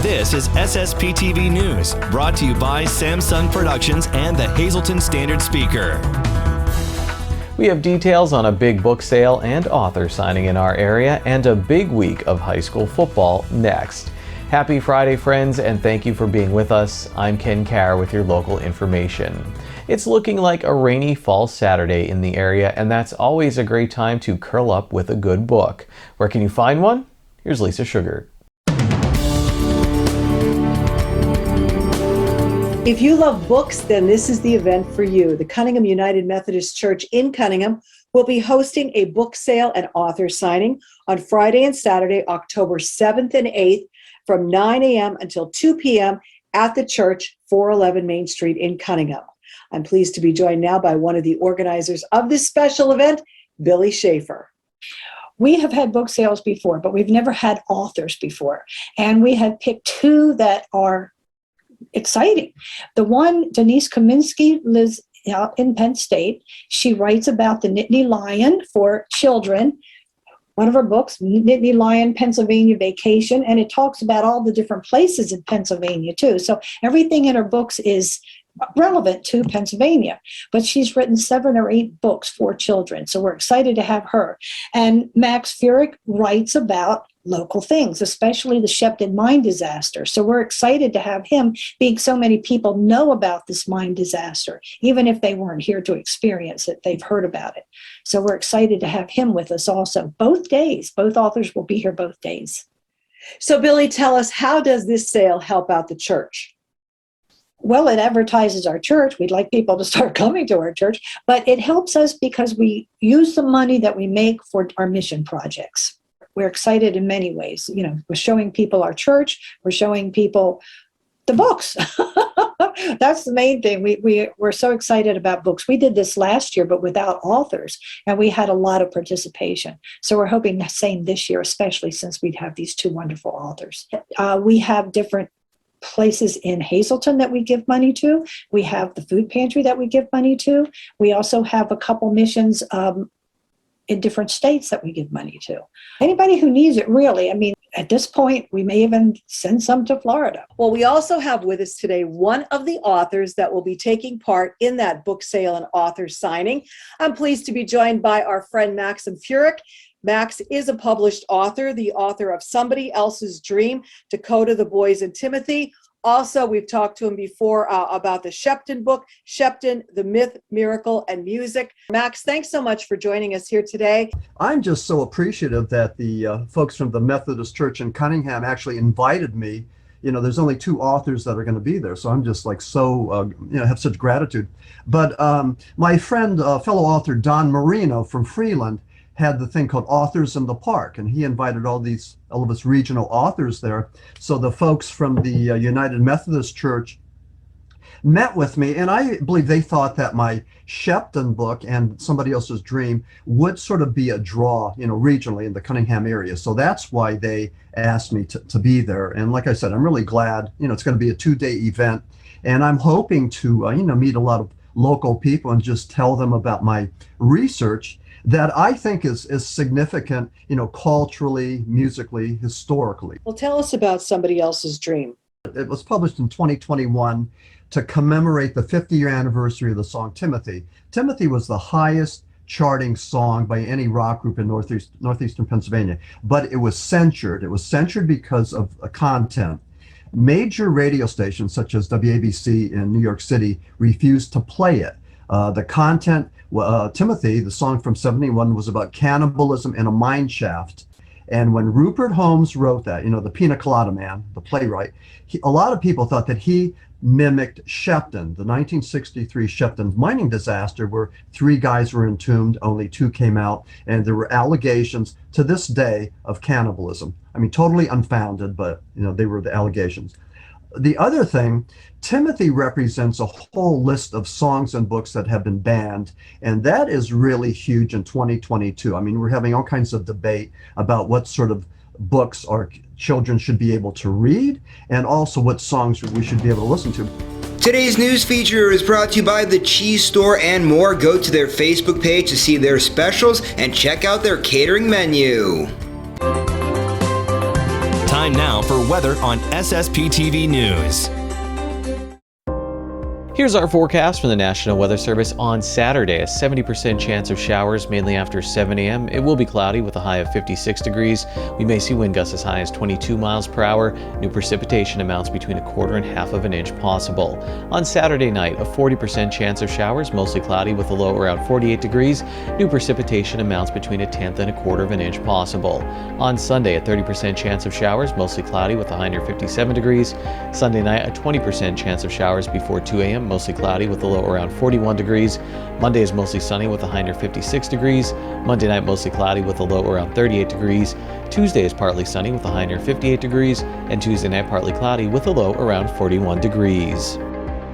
This is SSPTV News, brought to you by Samsung Productions and the Hazleton Standard Speaker. We have details on a big book sale and author signing in our area, and a big week of high school football next. Happy Friday, friends, and thank you for being with us. I'm Ken Carr with your local information. It's looking like a rainy fall Saturday in the area, and that's always a great time to curl up with a good book. Where can you find one? Here's Lisa Sugar. If you love books, then this is the event for you. The Cunningham United Methodist Church in Cunningham will be hosting a book sale and author signing on Friday and Saturday, October 7th and 8th from 9 a.m. until 2 p.m. at the church, 411 Main Street in Cunningham. I'm pleased to be joined now by one of the organizers of this special event, Billy Schaefer. We have had book sales before, but we've never had authors before. And we have picked two that are exciting. The one, Denise Kaminsky, lives out in Penn State. She writes about the Nittany Lion for children. One of her books, Nittany Lion, Pennsylvania Vacation, and it talks about all the different places in Pennsylvania too. So everything in her books is relevant to Pennsylvania, but she's written 7 or 8 books for children. So we're excited to have her. And Max Furyk writes about local things, especially the Shepton mine disaster. So we're excited to have him, being so many people know about this mine disaster. Even if they weren't here to experience it, they've heard about it. So we're excited to have him with us also. Both days, both authors will be here both days. So Billy, tell us, how does this sale help out the church? Well, it advertises our church. We'd like people to start coming to our church, but it helps us because we use the money that we make for our mission projects. We're excited in many ways. You know, we're showing people our church. We're showing people the books. That's the main thing. We're so excited about books. We did this last year, but without authors, and we had a lot of participation. So we're hoping the same this year, especially since we'd have these 2 wonderful authors. We have different places in Hazleton that we give money to. We have the food pantry that we give money to. We also have a couple missions in different states that we give money to. Anybody who needs it, really. I mean, at this point, we may even send some to Florida. Well, we also have with us today one of the authors that will be taking part in that book sale and author signing. I'm pleased to be joined by our friend Maxim Furyk. Max is a published author, the author of Somebody Else's Dream, Dakota, the Boys, and Timothy. Also, we've talked to him before about the Shepton book, Shepton, the Myth, Miracle, and Music. Max, thanks so much for joining us here today. I'm just so appreciative that the folks from the Methodist Church in Cunningham actually invited me. You know, there's only 2 authors that are going to be there, so I'm just like so, have such gratitude. But my friend, fellow author Don Marino from Freeland, had the thing called Authors in the Park, and he invited all of us regional authors there. So the folks from the United Methodist Church met with me, and I believe they thought that my Shepton book and Somebody Else's Dream would sort of be a draw, you know, regionally in the Cunningham area. So that's why they asked me to be there. And like I said, I'm really glad, you know, it's going to be a 2-day event, and I'm hoping to, meet a lot of local people and just tell them about my research that I think is significant, you know, culturally, musically, historically. Well, tell us about Somebody Else's Dream. It was published in 2021 to commemorate the 50-year anniversary of the song Timothy. Timothy was the highest charting song by any rock group in northeastern Pennsylvania, but it was censored. It was censored because of content. Major radio stations such as WABC in New York City refused to play it. The content, Timothy, the song from 71, was about cannibalism in a mine shaft. And when Rupert Holmes wrote that, you know, the Pina Colada Man, the playwright, a lot of people thought that he mimicked Shepton, the 1963 Shepton mining disaster, where 3 guys were entombed, only 2 came out, and there were allegations to this day of cannibalism. I mean, totally unfounded, but, you know, they were the allegations. The other thing, Timothy represents a whole list of songs and books that have been banned, and that is really huge in 2022. I mean, we're having all kinds of debate about what sort of books our children should be able to read, and also what songs we should be able to listen to. Today's news feature is brought to you by The Cheese Store and more. Go to their Facebook page to see their specials and check out their catering menu. Time now for weather on SSPTV News. Here's our forecast from the National Weather Service on Saturday. A 70% chance of showers, mainly after 7 a.m. It will be cloudy with a high of 56 degrees. We may see wind gusts as high as 22 miles per hour. New precipitation amounts between 1/4 and 1/2 inch possible. On Saturday night, a 40% chance of showers, mostly cloudy with a low around 48 degrees. New precipitation amounts between 1/10 and 1/4 inch possible. On Sunday, a 30% chance of showers, mostly cloudy with a high near 57 degrees. Sunday night, a 20% chance of showers before 2 a.m. Mostly cloudy with a low around 41 degrees. Monday is mostly sunny with a high near 56 degrees. Monday night mostly cloudy with a low around 38 degrees. Tuesday is partly sunny with a high near 58 degrees. And Tuesday night partly cloudy with a low around 41 degrees.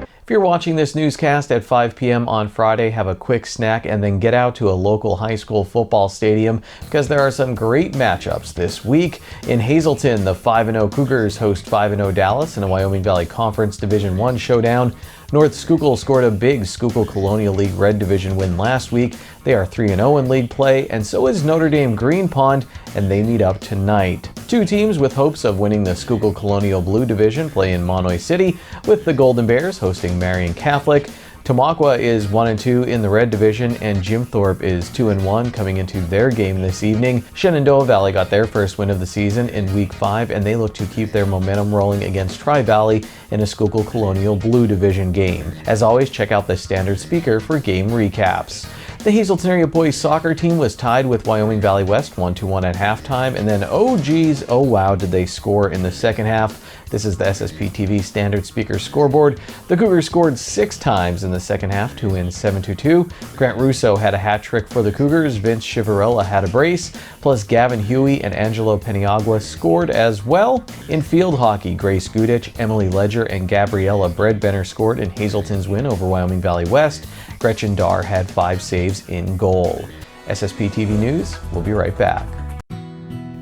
If you're watching this newscast at 5 p.m. on Friday, have a quick snack and then get out to a local high school football stadium because there are some great matchups this week. In Hazleton, the 5-0 Cougars host 5-0 Dallas in a Wyoming Valley Conference Division I showdown. North Schuylkill scored a big Schuylkill Colonial League Red Division win last week. They are 3-0 in league play, and so is Notre Dame Green Pond, and they meet up tonight. Two teams with hopes of winning the Schuylkill Colonial Blue Division play in Monoy City, with the Golden Bears hosting Marion Catholic. Tamaqua is 1-2 in the Red Division, and Jim Thorpe is 2-1 coming into their game this evening. Shenandoah Valley got their first win of the season in Week 5, and they look to keep their momentum rolling against Tri-Valley in a Schuylkill Colonial Blue Division game. As always, check out the standard speaker for game recaps. The Hazleton area boys soccer team was tied with Wyoming Valley West 1-1 at halftime, and then oh wow did they score in the second half. This is the SSPTV standard speaker scoreboard. The Cougars scored 6 times in the second half to win 7-2. Grant Russo had a hat trick for the Cougars, Vince Chivarella had a brace, plus Gavin Huey and Angelo Peniagua scored as well. In field hockey, Grace Gudich, Emily Ledger, and Gabriella Bredbenner scored in Hazleton's win over Wyoming Valley West. Gretchen Darr had 5 saves in goal. SSPTV News, we'll be right back.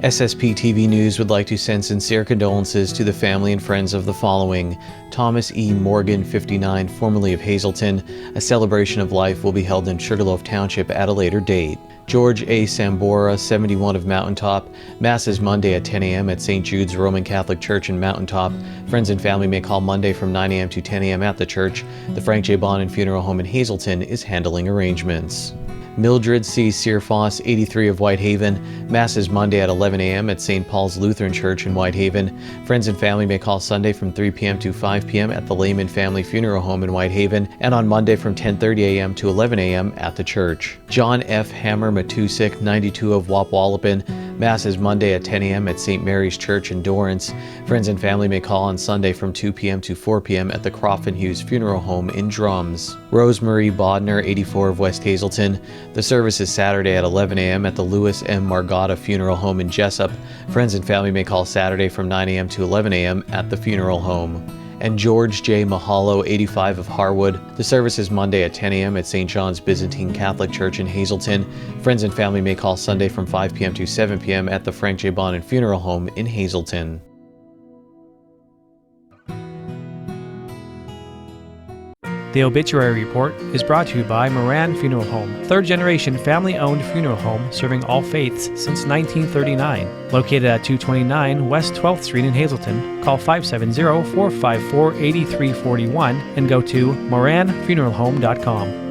SSPTV News would like to send sincere condolences to the family and friends of the following. Thomas E. Morgan, 59, formerly of Hazleton. A celebration of life will be held in Sugarloaf Township at a later date. George A. Sambora, 71 of Mountaintop. Mass is Monday at 10 a.m. at St. Jude's Roman Catholic Church in Mountaintop. Friends and family may call Monday from 9 a.m. to 10 a.m. at the church. The Frank J. Bonin Funeral Home in Hazleton is handling arrangements. Mildred C. Searfoss, 83 of Whitehaven. Mass is Monday at 11 a.m. at St. Paul's Lutheran Church in Whitehaven. Friends and family may call Sunday from 3 p.m. to 5 p.m. at the Lehman Family Funeral Home in Whitehaven, and on Monday from 10:30 a.m. to 11 a.m. at the church. John F. Hammer Matusik, 92 of Wapwallopin. Mass is Monday at 10 a.m. at St. Mary's Church in Dorrance. Friends and family may call on Sunday from 2 p.m. to 4 p.m. at the Crofton Hughes Funeral Home in Drums. Rosemarie Bodner, 84 of West Hazleton. The service is Saturday at 11 a.m. at the Lewis M. Margata Funeral Home in Jessup. Friends and family may call Saturday from 9 a.m. to 11 a.m. at the funeral home. And George J. Mahalo, 85 of Harwood. The service is Monday at 10 a.m. at St. John's Byzantine Catholic Church in Hazleton. Friends and family may call Sunday from 5 p.m. to 7 p.m. at the Frank J. Bonin Funeral Home in Hazleton. The Obituary Report is brought to you by Moran Funeral Home, third-generation family-owned funeral home serving all faiths since 1939. Located at 229 West 12th Street in Hazleton, call 570-454-8341 and go to moranfuneralhome.com.